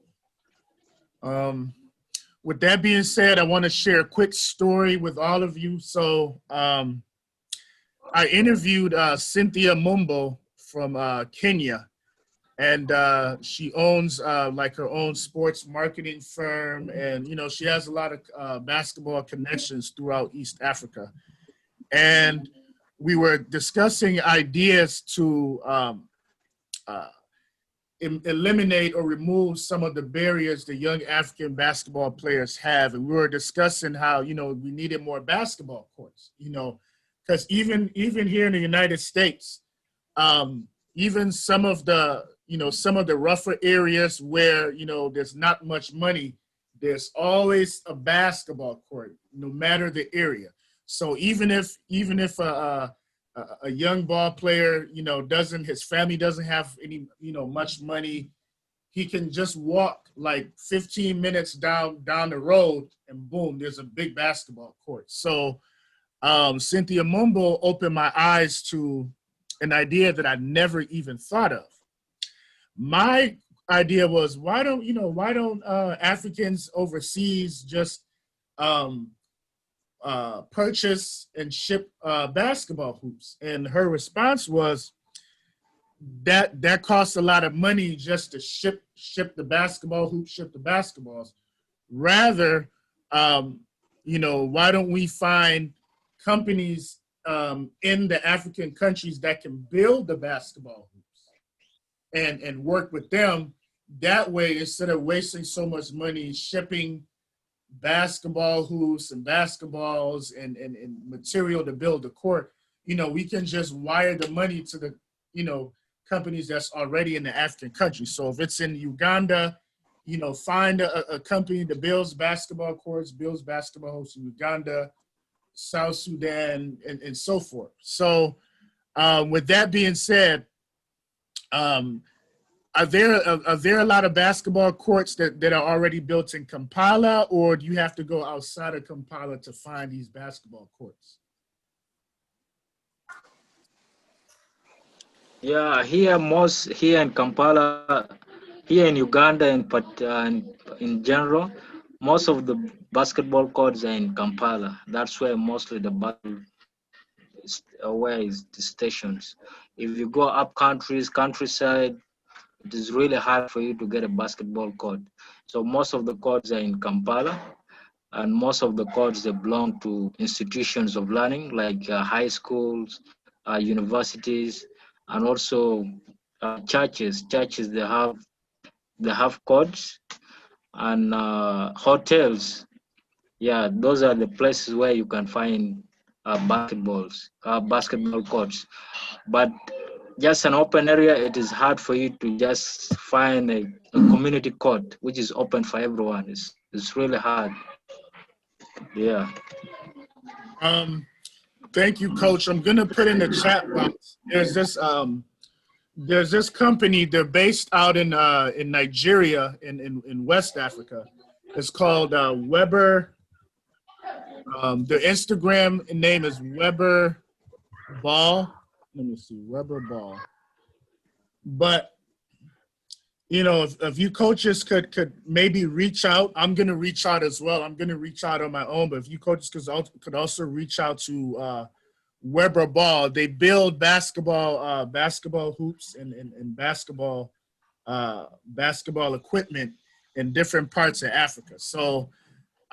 Um, with that being said, I want to share a quick story with all of you. So I interviewed Cynthia Mumbo from Kenya, and she owns like her own sports marketing firm, and she has a lot of basketball connections throughout East Africa. And we were discussing ideas to eliminate or remove some of the barriers the young African basketball players have. And we were discussing how, you know, we needed more basketball courts, you know, because even here in the United States, even some of the, you know, some of the rougher areas where, you know, there's not much money, there's always a basketball court, no matter the area. So even if a young ball player, you know, his family doesn't have any, you know, much money, he can just walk like 15 minutes down the road and boom, there's a big basketball court. So Cynthia Mumbo opened my eyes to an idea that I never even thought of. My idea was, why don't Africans overseas just purchase and ship basketball hoops? And her response was that costs a lot of money just to ship the basketball hoops, ship the basketballs. Rather, you know, why don't we find companies in the African countries that can build the basketball hoops and work with them? That way, instead of wasting so much money shipping basketball hoops and basketballs and material to build the court, you know, we can just wire the money to the, you know, companies that's already in the African country. So if it's in Uganda, you know, find a company that builds basketball courts, builds basketball hoops in Uganda, South Sudan, and so forth. So with that being said, are there a lot of basketball courts that are already built in Kampala, or do you have to go outside of Kampala to find these basketball courts? Yeah, here in Kampala, here in Uganda, in general, most of the basketball courts are in Kampala. That's where mostly the stations. If you go up countryside, it is really hard for you to get a basketball court. So most of the courts are in Kampala, and most of the courts, they belong to institutions of learning like high schools, universities, and also churches. Churches, they have courts, and hotels. Yeah, those are the places where you can find basketball courts. But just an open area, it is hard for you to just find a community court which is open for everyone. It's really hard. Yeah. Thank you, Coach. I'm gonna put in the chat box. There's this company. They're based out in Nigeria, in West Africa. It's called Weber. Their Instagram name is Weber Ball. Let me see, Weber Ball. But you know, if you coaches could maybe reach out, I'm gonna reach out as well. I'm gonna reach out on my own. But if you coaches could also reach out to Weber Ball, they build basketball hoops and basketball equipment in different parts of Africa. So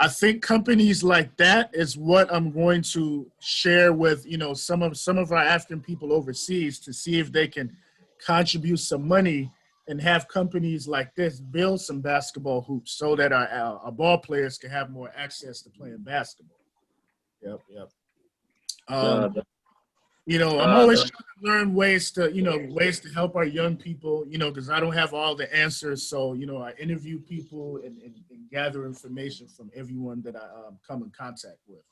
I think companies like that is what I'm going to share with, you know, some of our African people overseas to see if they can contribute some money and have companies like this build some basketball hoops so that our ball players can have more access to playing basketball. Yep. You know, I'm always trying to learn ways to help our young people, you know, because I don't have all the answers. So, you know, I interview people and gather information from everyone that I come in contact with.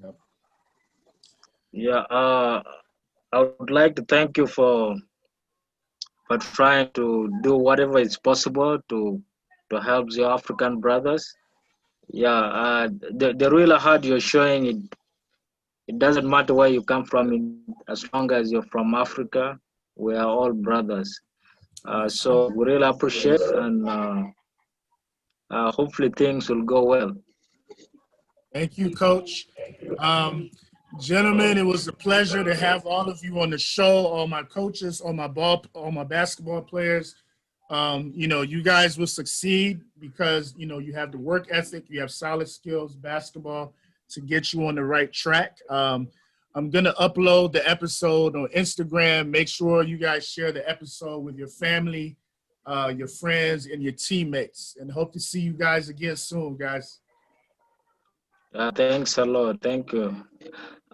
Yep. Yeah, I would like to thank you for trying to do whatever is possible to help your African brothers. Yeah, the real hard you're showing it. It doesn't matter where you come from, as long as you're from Africa, we are all brothers. So we really appreciate, and hopefully things will go well. Thank you, Coach. Gentlemen, it was a pleasure to have all of you on the show, all my coaches, all my basketball players. You know, you guys will succeed because, you know, you have the work ethic, you have solid skills, basketball, to get you on the right track. I'm I'm going to upload the episode on Instagram. Make sure you guys share the episode with your family, your friends, and your teammates. And hope to see you guys again soon, guys. Thanks a lot. Thank you.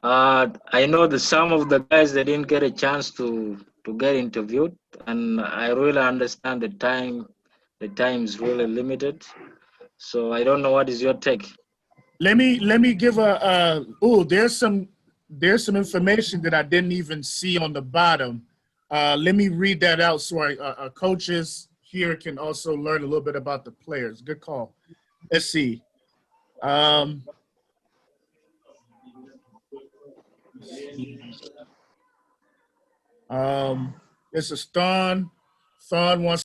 I know that some of the guys they didn't get a chance to get interviewed, and I really understand the time. The time is really limited, so I don't know what is your take. Let me give there's some information that I didn't even see on the bottom. Let me read that out so our coaches here can also learn a little bit about the players. Good call. Let's see. This is Thon. Thon wants